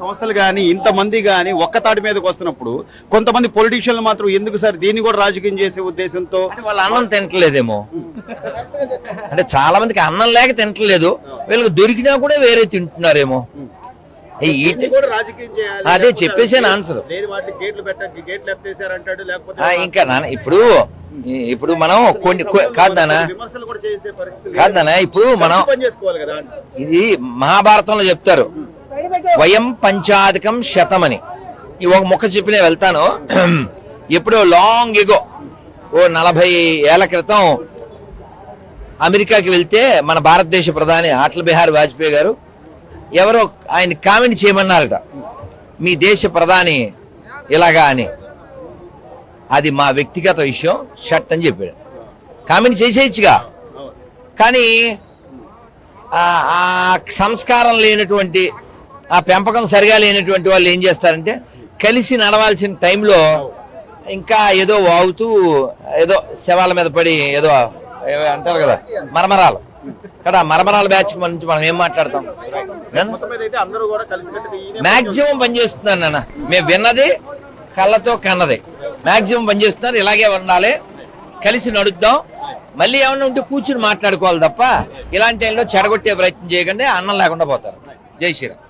సంస్థలు కానీ ఇంతమంది కానీ ఒక్క తాటి మీదకి వస్తున్నప్పుడు కొంతమంది పొలిటీషియన్లు మాత్రం ఎందుకు సార్ దీన్ని కూడా రాజకీయం చేసే ఉద్దేశంతో వాళ్ళ అన్నం తింటలేదేమో. అంటే చాలా మందికి అన్నం లేక తింటలేదు, వీళ్ళకి దొరికినా కూడా వేరే తింటున్నారేమో. అదే చెప్పేసాను ఆన్సర్. ఇంకా నాన్న ఇప్పుడు మనం కొన్ని కాదు నాన్న ఇప్పుడు మనం ఇది మహాభారతంలో చెప్తారు, వయం పంచాధికం శతమని. ఈ ఒక ముక్క చెప్పినే వెళ్తాను. ఎప్పుడో లాంగ్ ఎగో 40 ఏళ్ల క్రితం అమెరికాకి వెళ్తే మన భారతదేశ ప్రధాని అటల్ బిహారీ వాజ్పేయి గారు ఎవరో ఆయన కామెంట్ చేయమన్నారట, మీ దేశ ప్రధాని ఇలాగా అని. అది మా వ్యక్తిగత విషయం, షట్ అని చెప్పాడు. కామెంట్ చేసేయచ్చుగా, కానీ ఆ సంస్కారం లేనటువంటి, ఆ పెంపకం సరిగా లేనటువంటి వాళ్ళు ఏం చేస్తారంటే కలిసి నడవాల్సిన టైంలో ఇంకా ఏదో వాగుతూ ఏదో శవాల మీద పడి ఏదో అంటారు కదా మరమరాలు కదా. మరమరాల బ్యాచ్ నుంచి మనం ఏం మాట్లాడతాం? మాక్సిమం పనిచేస్తున్నారు నాన్న, మేము విన్నది కళ్ళతో కన్నది మాక్సిమం పనిచేస్తున్నారు. ఇలాగే ఉండాలి, కలిసి నడుద్దాం. మళ్ళీ ఏమన్నా ఉంటే కూర్చుని మాట్లాడుకోవాలి తప్ప ఇలాంటి టైంలో చెడగొట్టే ప్రయత్నం చేయకండి, అన్నం లేకుండా పోతారు. జై శ్రీరామ్.